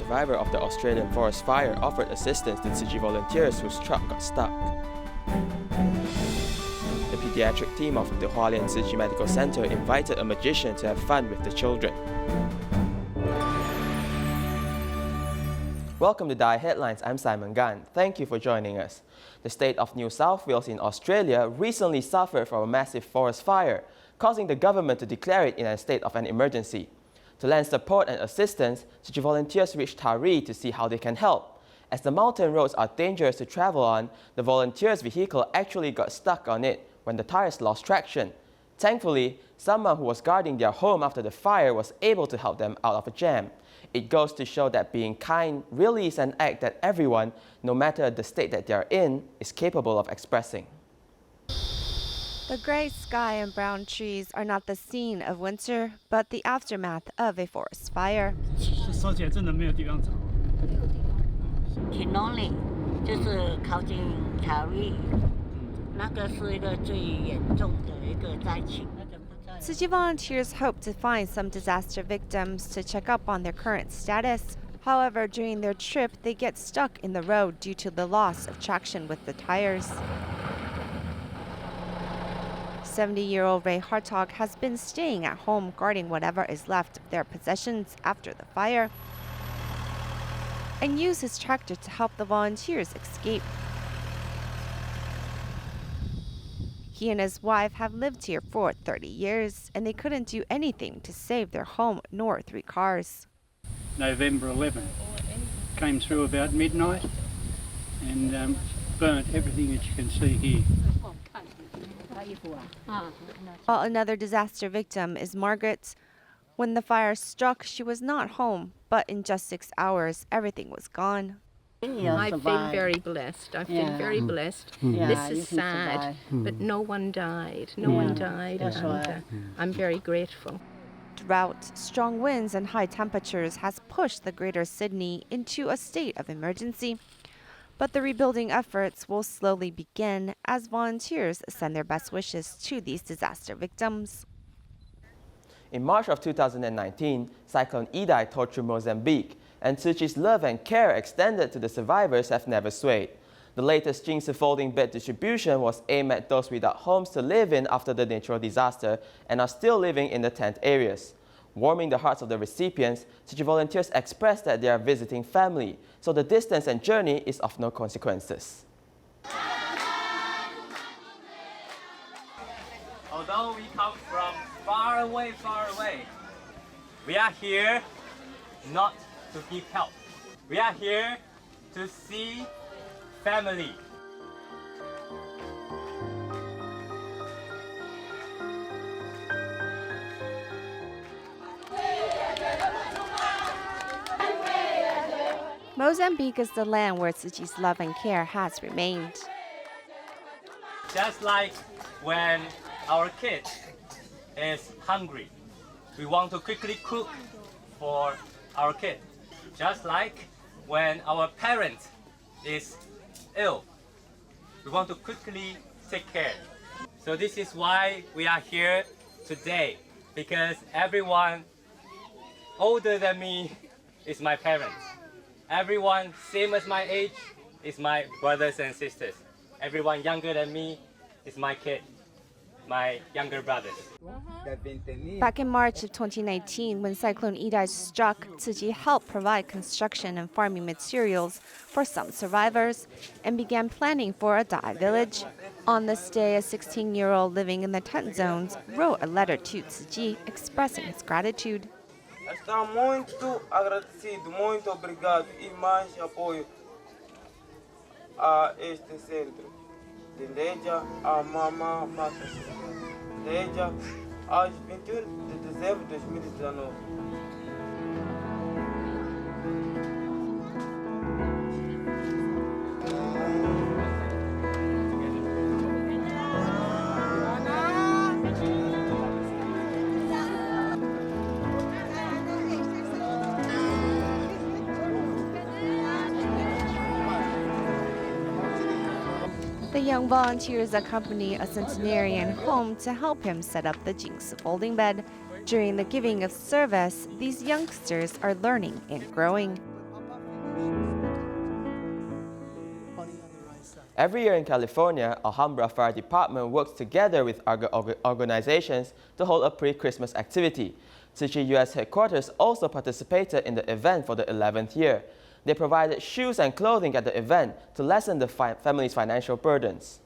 survivor of the Australian forest fire offered assistance to Tzu Chi volunteers whose truck got stuck. The pediatric team of the Hualien Tzu Chi Medical Center invited a magician to have fun with the children. Welcome to DaAi Headlines, I'm Simon Gan. Thank you for joining us. The state of New South Wales in Australia recently suffered from a massive forest fire, causing the government to declare it in a state of an emergency. To lend support and assistance, Tzu Chi volunteers reached Taree to see how they can help. As the mountain roads are dangerous to travel on, the volunteers' vehicle actually got stuck on it when the tires lost traction. Thankfully, someone who was guarding their home after the fire was able to help them out of a jam. It goes to show that being kind really is an act that everyone, no matter the state that they are in, is capable of expressing. The gray sky and brown trees are not the scene of winter, but the aftermath of a forest fire. 说起来真的没有地方走。挺 lonely， 就是靠近 Taree， 那个是一个最严重的一个灾情。 Tzu Chi volunteers hope to find some disaster victims to check up on their current status. However, during their trip, they get stuck in the road due to the loss of traction with the tires. 70-year-old Ray Hartog has been staying at home guarding whatever is left of their possessions after the fire and used his tractor to help the volunteers escape. He and his wife have lived here for 30 years, and they couldn't do anything to save their home nor 3 cars. November 11 came through about midnight and burnt everything that you can see here. While another disaster victim is Margaret. When the fire struck, she was not home, but in just 6 hours, everything was gone. I've been very blessed. I've been very blessed. This is sad, but no one died. No one died, and I'm very grateful. Drought, strong winds, and high temperatures has pushed the Greater Sydney into a state of emergency. But the rebuilding efforts will slowly begin as volunteers send their best wishes to these disaster victims. In March of 2019, Cyclone Idai tore through Mozambique, and Tzu Chi's love and care extended to the survivors have never swayed. The latest Jingsi folding bed distribution was aimed at those without homes to live in after the natural disaster and are still living in the tent areas. Warming the hearts of the recipients, Tzu Chi volunteers expressed that they are visiting family, so the distance and journey is of no consequences. Although we come from far away, we are here not to give help. We are here to see family. Mozambique is the land where Tzu Chi's love and care has remained. Just like when our kid is hungry, we want to quickly cook for our kid. Just like when our parent is ill, we want to quickly take care. So this is why we are here today, because everyone older than me is my parents. Everyone same as my age is my brothers and sisters. Everyone younger than me is my kid, my younger brothers. Back in March of 2019, when Cyclone Idai struck, Tzu Chi helped provide construction and farming materials for some survivors and began planning for a DaAi village. On this day, a 16-year-old living in the tent zones wrote a letter to Tzu Chi expressing his gratitude. Está muito agradecido, muito obrigado e mais apoio a este centro. Desde a Mama Matas, desde às 21 de dezembro de 2019. The young volunteers accompany a centenarian home to help him set up the Jingsi folding bed. During the giving of service, these youngsters are learning and growing. Every year in California, Alhambra Fire Department works together with organizations to hold a pre-Christmas activity. Tzu Chi US headquarters also participated in the event for the 11th year. They provided shoes and clothing at the event to lessen the family's financial burdens.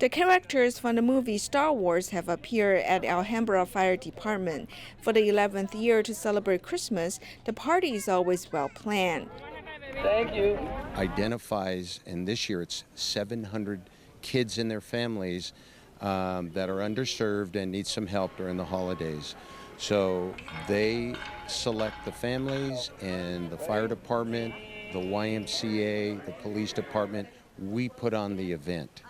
The characters from the movie Star Wars have appeared at Alhambra Fire Department. For the 11th year to celebrate Christmas, the party is always well planned. Thank you. Identifies, and this year it's 700 kids and their families that are underserved and need some help during the holidays. So they select the families, and the fire department, the YMCA, the police department, we put on the event.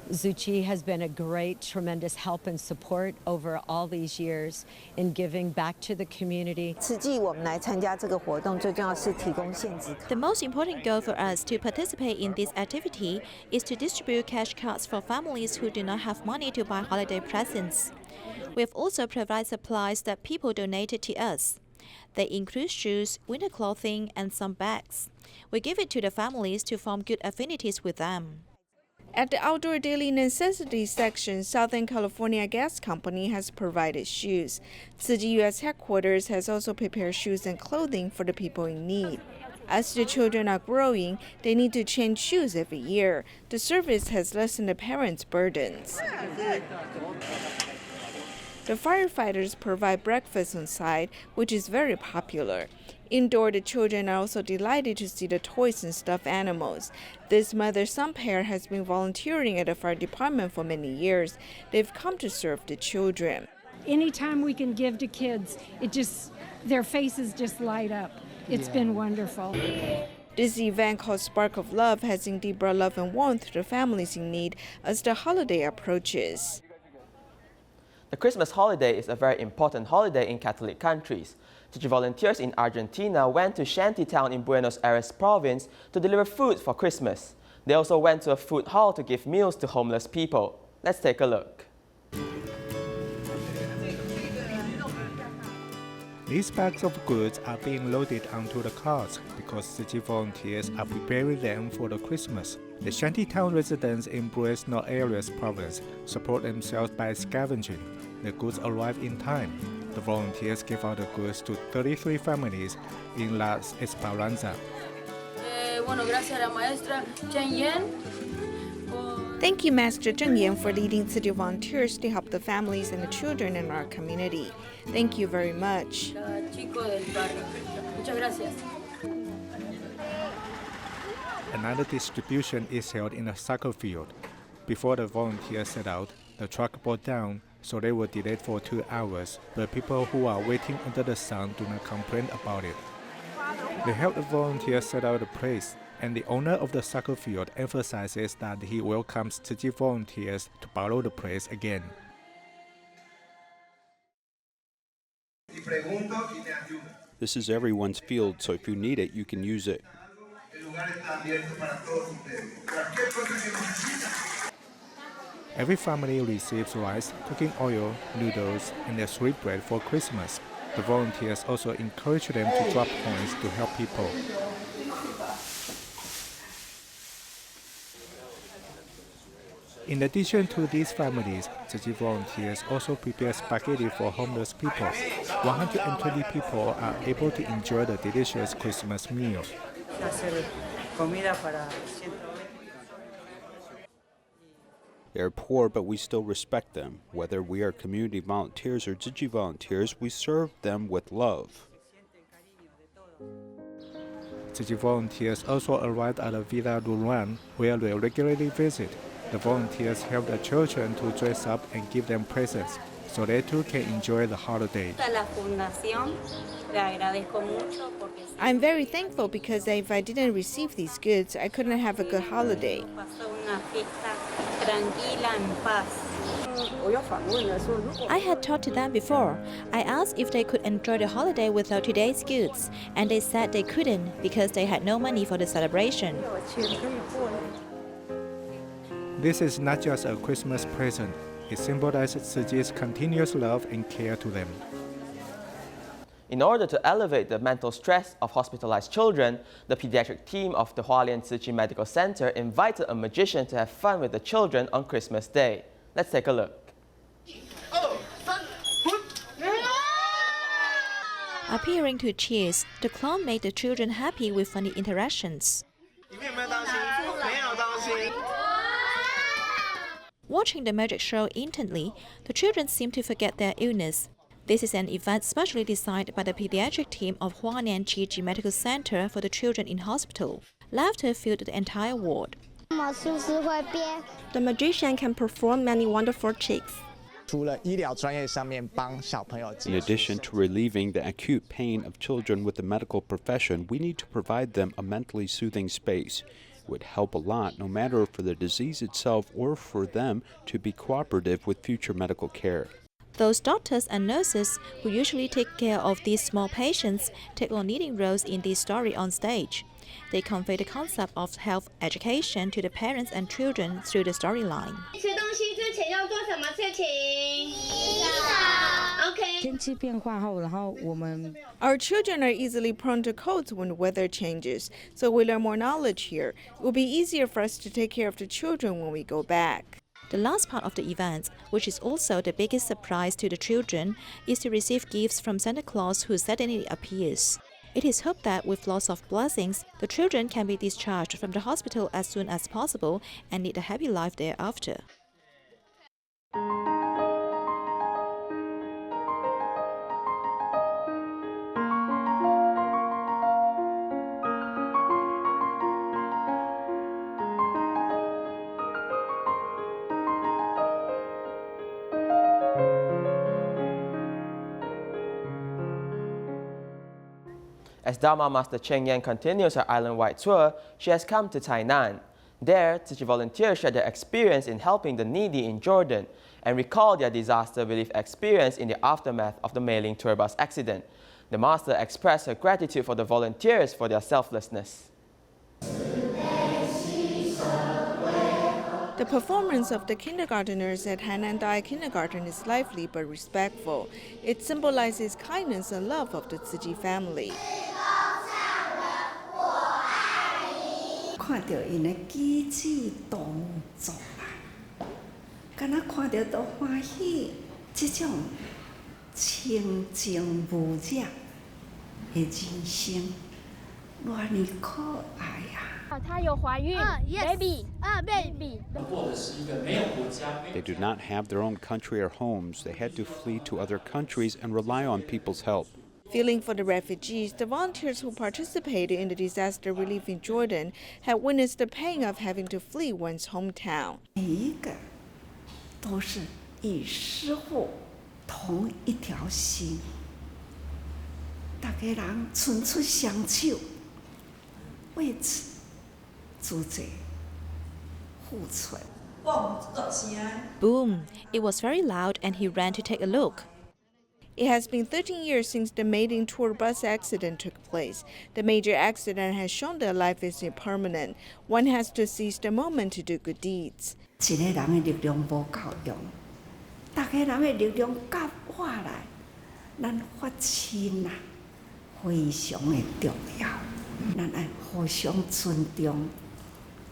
Tzu Chi has been a great, tremendous help and support over all these years in giving back to the community. The most important goal for us to participate in this activity is to distribute cash cards for families who do not have money to buy holiday presents. We have also provided supplies that people donated to us. They include shoes, winter clothing, and some bags. We give it to the families to form good affinities with them. At the outdoor daily necessities section, Southern California Gas Company has provided shoes. Tzu Chi US headquarters has also prepared shoes and clothing for the people in need. As the children are growing, they need to change shoes every year. The service has lessened the parents' burdens. The firefighters provide breakfast on site, which is very popular. Indoor, the children are also delighted to see the toys and stuffed animals. This mother-son pair has been volunteering at the fire department for many years. They've come to serve the children. Anytime we can give to kids, their faces just light up. It's been wonderful. This event called Spark of Love has indeed brought love and warmth to the families in need as the holiday approaches. The Christmas holiday is a very important holiday in Catholic countries. Tzu Chi volunteers in Argentina went to shantytown in Buenos Aires province to deliver food for Christmas. They also went to a food hall to give meals to homeless people. Let's take a look. These bags of goods are being loaded onto the carts because Tzu Chi volunteers are preparing them for the Christmas. The shantytown residents in Buenos Aires province support themselves by scavenging. The goods arrive in time. The volunteers give out the goods to 33 families in Las Esperanzas. Thank you, Master Zheng Yan, for leading Tzu Chi volunteers to help the families and the children in our community. Thank you very much. Another distribution is held in a soccer field. Before the volunteers set out, the truck broke down, so they were delayed for 2 hours, but people who are waiting under the sun do not complain about it. They help the volunteers set out the place, and the owner of the soccer field emphasizes that he welcomes Tzu Chi volunteers to borrow the place again. This is everyone's field, so if you need it, you can use it. Every family receives rice, cooking oil, noodles, and a sweetbread for Christmas. The volunteers also encourage them to drop coins to help people. In addition to these families, Tzu Chi volunteers also prepare spaghetti for homeless people. 120 people are able to enjoy the delicious Christmas meal. They're poor, but we still respect them. Whether we are community volunteers or Tzu Chi volunteers, we serve them with love. Tzu Chi volunteers also arrived at the Villa Luran, where they regularly visit. The volunteers help the children to dress up and give them presents, so they too can enjoy the holiday. I'm very thankful because if I didn't receive these goods, I couldn't have a good holiday. I had talked to them before. I asked if they could enjoy the holiday without today's goods, and they said they couldn't because they had no money for the celebration. This is not just a Christmas present. It symbolizes Tzu Chi's continuous love and care to them. In order to elevate the mental stress of hospitalized children, the pediatric team of the Hualien Tzu Chi Medical Center invited a magician to have fun with the children on Christmas Day. Let's take a look. Appearing to cheers, the clown made the children happy with funny interactions. Watching the magic show intently, the children seemed to forget their illness. This is an event specially designed by the pediatric team of Hualien Tzu Chi Medical Center for the children in hospital. Laughter filled the entire ward. The magician can perform many wonderful tricks. In addition to relieving the acute pain of children with the medical profession, we need to provide them a mentally soothing space. It would help a lot, no matter for the disease itself or for them to be cooperative with future medical care. Those doctors and nurses who usually take care of these small patients take on leading roles in this story on stage. They convey the concept of health education to the parents and children through the storyline. Our children are easily prone to colds when weather changes, so we learn more knowledge here. It will be easier for us to take care of the children when we go back. The last part of the event, which is also the biggest surprise to the children, is to receive gifts from Santa Claus who suddenly appears. It is hoped that with lots of blessings, the children can be discharged from the hospital as soon as possible and lead a happy life thereafter. As Dharma Master Cheng Yan continues her island-wide tour, she has come to Tainan. There, Tzu Chi volunteers share their experience in helping the needy in Jordan and recall their disaster relief experience in the aftermath of the Mei-Ling tour bus accident. The Master expressed her gratitude for the volunteers for their selflessness. The performance of the kindergarteners at Hainan DaAi Kindergarten is lively but respectful. It symbolizes kindness and love of the Tzu Chi family. 看到因的机智动作啦，敢若看到都欢喜，这种清净无染的人生，偌尼可爱呀！她有怀孕 ，baby， baby。 They do not have their own country or homes. They had to flee to other countries and rely on people's help. Feeling for the refugees, the volunteers who participated in the disaster relief in Jordan had witnessed the pain of having to flee one's hometown. 每一个都是与师父同一条心，大家人伸出双手，为此主者付出。Boom! It was very loud and he ran to take a look. It has been 13 years since the Mei-Ling tour bus accident took place. The major accident has shown that life is impermanent. One has to seize the moment to do good deeds. 一个人的力量无够用，大家人的力量夹活来，咱发亲啊，非常的重要。咱爱互相尊重，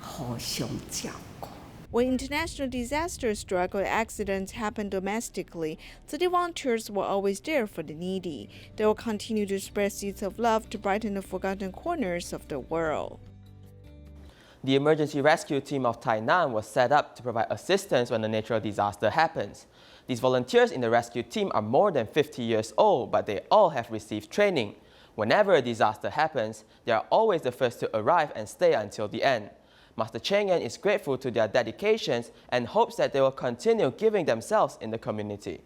互相照顾。 When international disasters struck or accidents happen domestically, Tzu Chi volunteers were always there for the needy. They will continue to spread seeds of love to brighten the forgotten corners of the world. The emergency rescue team of Tainan was set up to provide assistance when a natural disaster happens. These volunteers in the rescue team are more than 50 years old, but they all have received training. Whenever a disaster happens, they are always the first to arrive and stay until the end. Master Cheng Yan is grateful to their dedications and hopes that they will continue giving themselves in the community.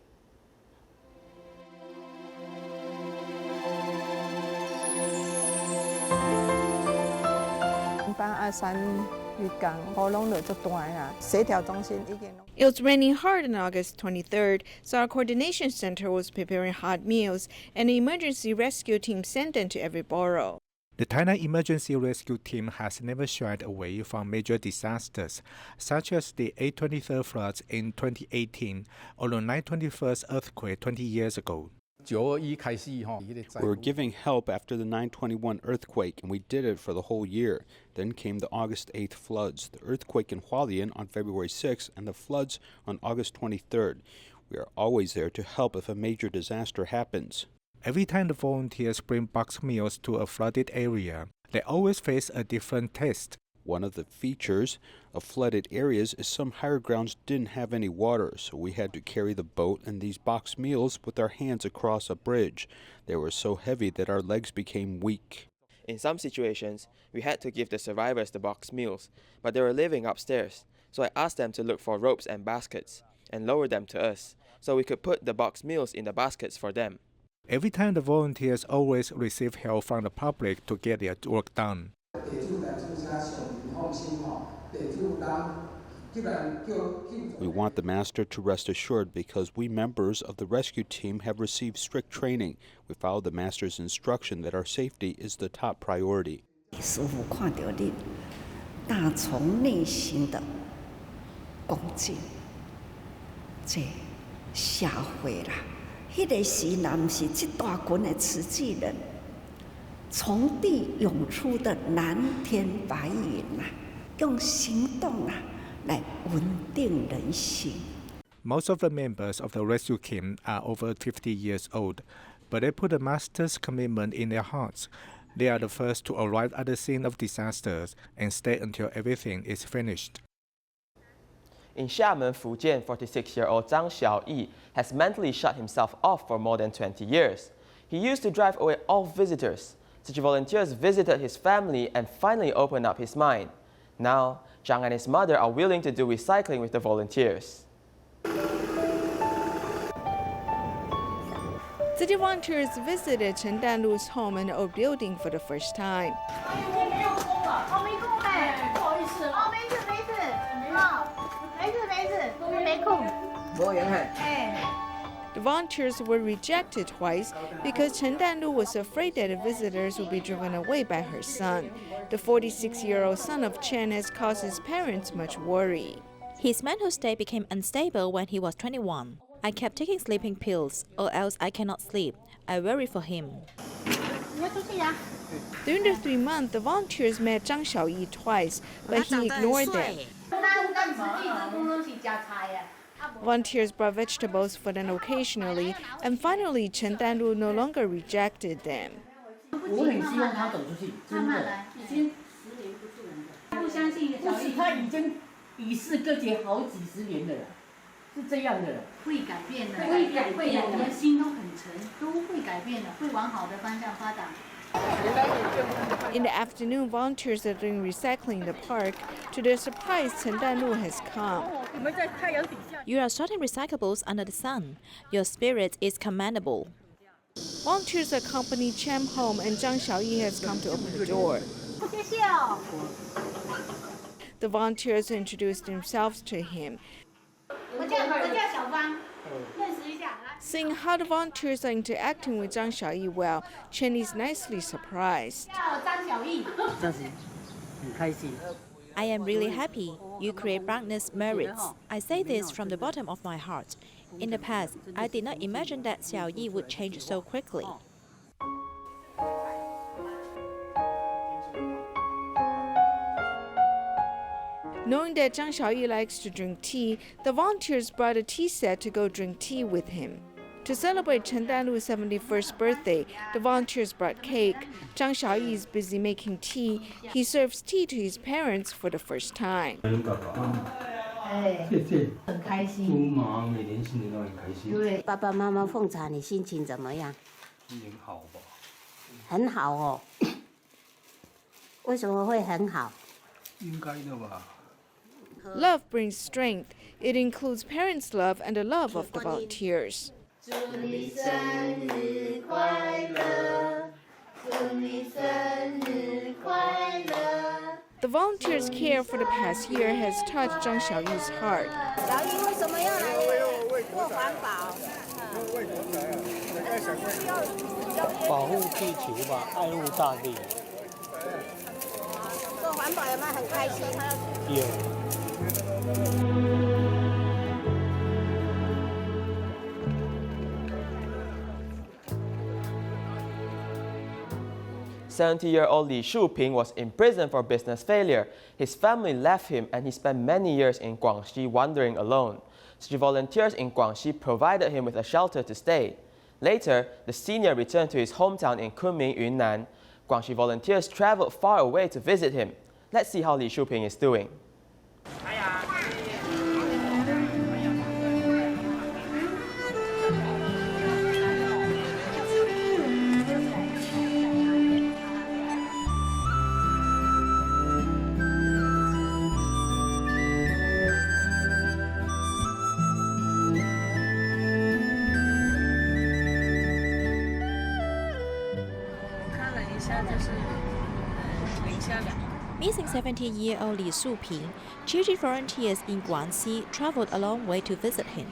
It was raining hard on August 23rd, so our coordination center was preparing hot meals, and the emergency rescue team sent them to every borough. The Tainan Emergency Rescue Team has never shied away from major disasters, such as the 823 floods in 2018 or the 921 earthquake 20 years ago. We were giving help after the 9/21 earthquake, and we did it for the whole year. Then came the August 8th floods, the earthquake in Hualien on February 6th, and the floods on August 23rd. We are always there to help if a major disaster happens. Every time the volunteers bring boxed meals to a flooded area, they always face a different test. One of the features of flooded areas is some higher grounds didn't have any water, so we had to carry the boat and these boxed meals with our hands across a bridge. They were so heavy that our legs became weak. In some situations, we had to give the survivors the boxed meals, but they were living upstairs, so I asked them to look for ropes and baskets and lower them to us, so we could put the boxed meals in the baskets for them. Every time the volunteers always receive help from the public to get their work done. We want the master to rest assured because we members of the rescue team have received strict training. We follow the master's instruction that our safety is the top priority. 师父看到你打从内心的恭敬，这社会啦，迄个时南是这大群的慈济人。 从地涌出的蓝天白云啊，用行动啊来稳定人心。 Most of the members of the rescue team are over 50 years old, but they put the master's commitment in their hearts. They are the first to arrive at the scene of disasters and stay until everything is finished. In Xiamen, Fujian, 46-year-old Zhang Xiaoyi has mentally shut himself off for more than 20 years. He used to drive away all visitors. Such volunteers visited his family and finally opened up his mind. Now, Zhang and his mother are willing to do recycling with the volunteers. City volunteers visited Chen Danlu's home and old building for the first time. The volunteers were rejected twice because Chen Danlu was afraid that the visitors would be driven away by her son. The 46-year-old son of Chen has caused his parents much worry. His mental state became unstable when he was 21. I kept taking sleeping pills, or else I cannot sleep. I worry for him. During the 3 months, the volunteers met Zhang Xiaoyi twice, but he ignored them. Volunteers brought vegetables for them occasionally, and finally Chen Danlu no longer rejected them. In the afternoon, volunteers are doing recycling in the park. To their surprise, Chen Danlu has come. You are sorting recyclables under the sun. Your spirit is commendable. Volunteers accompany Chen home, and Zhang Xiaoyi has come to open the door. The volunteers introduced themselves to him. Seeing how the volunteers are interacting with Zhang Xiaoyi well, Chen is nicely surprised. I am really happy. You create brightness merits. I say this from the bottom of my heart. In the past, I did not imagine that Xiaoyi would change so quickly. Knowing that Zhang Xiaoyi likes to drink tea, the volunteers brought a tea set to go drink tea with him. To celebrate Chen Danlu's 71st birthday, the volunteers brought cake. Zhang Xiaoyi is busy making tea. He serves tea to his parents for the first time. Love brings strength. It includes parents' love and the love of the volunteers. The volunteers' care for the past year has touched Zhang Xiaoyi's heart. 70-year-old Li Shuping was imprisoned for business failure. His family left him and he spent many years in Guangxi wandering alone. Tzu Chi volunteers in Guangxi provided him with a shelter to stay. Later, the senior returned to his hometown in Kunming, Yunnan. Guangxi volunteers traveled far away to visit him. Let's see how Li Shuping is doing. Missing 70-year-old Li Shuping, Tzu Chi volunteers in Guangxi traveled a long way to visit him.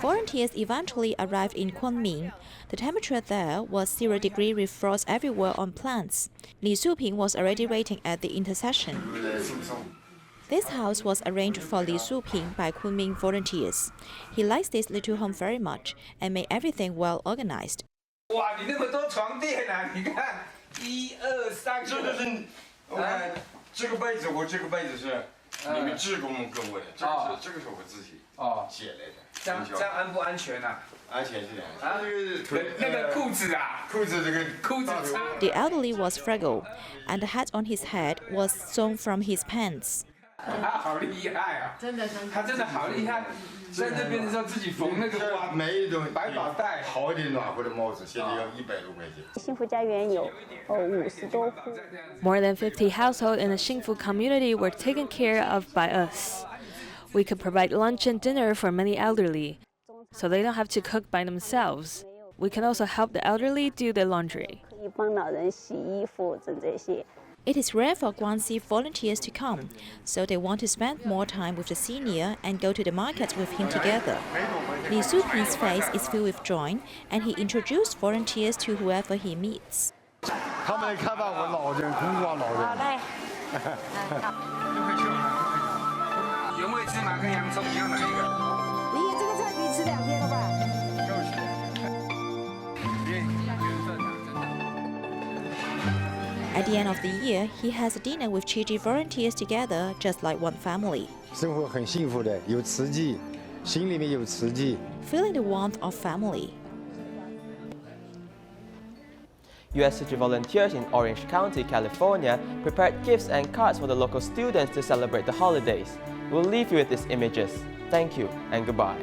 Volunteers eventually arrived in Kunming. The temperature there was 0 degrees with frost everywhere on plants. Li Shuping was already waiting at the intersection. This house was arranged for Li Shuping by Kunming volunteers. He likes this little home very much and made everything well organized. 哇，你那么多床垫啊！你看，1、2、3，这个是，我看这个被子，我这个被子是你们职工给我的，这个是我自己写来的。这样安不安全啊？安全是啊，那个裤子啊，裤子这个裤子差。The elderly was frugal, and the hat on his head was sewn from his pants. 他好厉害啊！真的，他真的好厉害。 在这边的时候自己缝那个花，每一种百宝袋，好一点暖和的帽子，现在要100多块钱。幸福家园有50多户。 More than 50 households in the Xingfu community were taken care of by us. We could provide lunch and dinner for many elderly, so they don't have to cook by themselves. We can also help the elderly do their laundry. 可以帮老人洗衣服整这些。 It is rare for Guangxi volunteers to come, so they want to spend more time with the senior and go to the markets with him together. Li Shuping's face is filled with joy, and he introduced volunteers to whoever he meets. 他们来看望我老人，空挂老人。好嘞。原味芝麻跟洋葱一样哪一个？你这个菜可以吃2天了吧？ At the end of the year, he has a dinner with Tzu Chi volunteers together, just like one family. 生活很幸福的，有慈济，心里面有慈济。 Feeling the warmth of family. US Tzu Chi volunteers in Orange County, California prepared gifts and cards for the local students to celebrate the holidays. We'll leave you with these images. Thank you and goodbye.